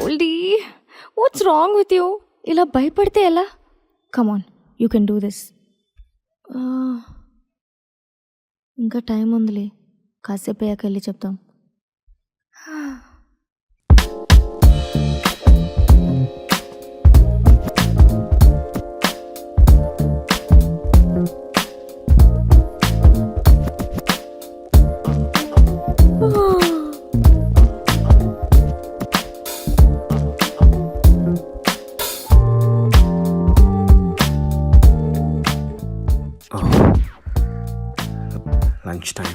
Goldie, what's wrong with you? ఇలా భయపడితే ఎలా? Come on, you can do this. ఇంకా టైం ఉందిలే, కాసేపు అయ్యాక వెళ్ళి చెప్తాం. Lunch time.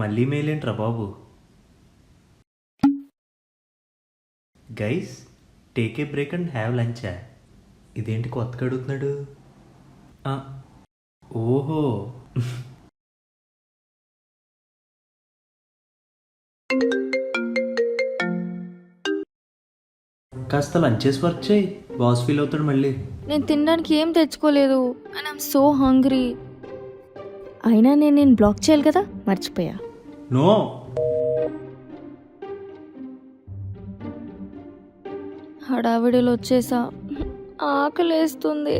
మళ్ళీ మేలేంట్రా బాబు. Guys, take a break and have లంచా? ఇదేంటి కొత్తగా అడుగుతున్నాడు? ఓహో, కాస్త లంచ్ చేసి వర్క్ చేయి, బాస్ ఫీల్ అవుతాడు మళ్ళీ. నేను తినడానికి ఏం తెచ్చుకోలేదు అండ్ ఐమ్ సో హంగ్రీ. అయినా నేను బ్లాక్ చేయాలి కదా, మర్చిపోయా. నో, హడావిడిలో వచ్చేసా, ఆకలేస్తుంది.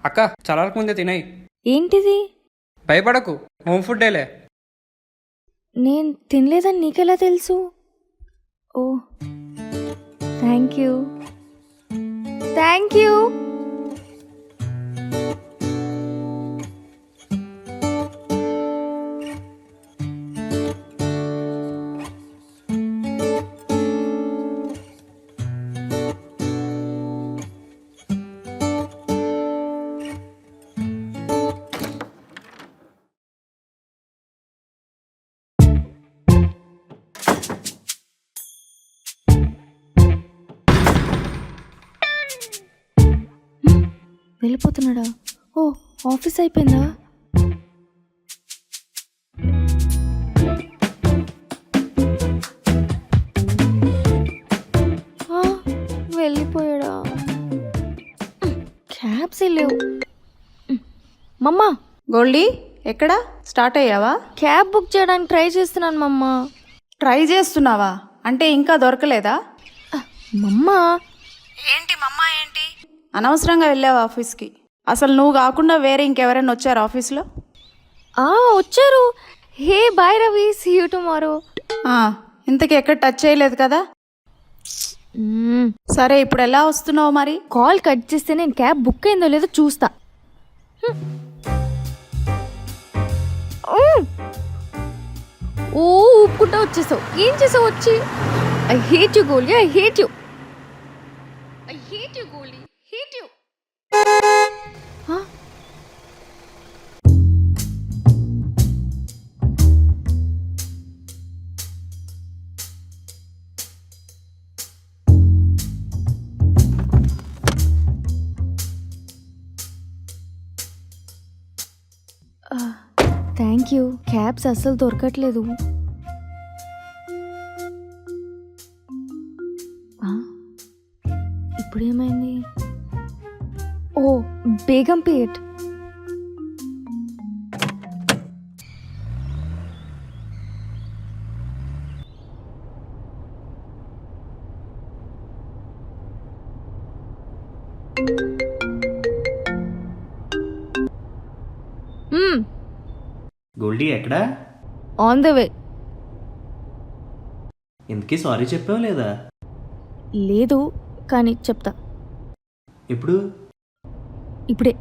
అక్క చల్లారక ముందే తినాయి. ఏంటిది? భయపడకు, హోమ్ ఫుడ్డేలే. నేను తినలేదని నీకెలా తెలుసు? ఓ, థ్యాంక్ యూ. Thank you. వెళ్ళిపోతున్నాడా? ఓ, ఆఫీస్ అయిపోయిందా? వెళ్ళిపోయాడా? క్యాబ్స్ లేవు. మమ్మా, గోల్డీ ఎక్కడా? స్టార్ట్ అయ్యావా? క్యాబ్ బుక్ చేయడానికి ట్రై చేస్తున్నాను మమ్మా. ట్రై చేస్తున్నావా? అంటే ఇంకా దొరకలేదా? మమ్మా, ఏంటి మమ్మా ఏంటి? అనవసరంగా వెళ్ళావు ఆఫీస్కి. అసలు నువ్వు కాకుండా వేరే ఇంకెవరైనా వచ్చారు ఆఫీస్లో? వచ్చారు. Hey bye Ravi, see you tomorrow. ఇంతకీ ఎక్కడ టచ్ చేయలేదు కదా? సరే, ఇప్పుడు ఎలా వస్తున్నావు మరి? కాల్ కట్ చేస్తే నేను క్యాబ్ బుక్ అయిందో లేదో చూస్తా. ఓ, ఊపుకుంటా వచ్చేసావు. ఏం చేసావు వచ్చి? I hate you Goldie, I hate you. I hate you Goldie, hate you. Thank you. Cabs అస్సలు దొరకట్లేదు. ఇప్పుడేమైంది? ఓ, బేగంపేట్. గోల్డీ ఎక్కడా? On the way. ఇంతకీ సారీ చెప్పావు లేదా? లేదు, కానీ చెప్తా. ఎప్పుడు? ఇప్పుడే.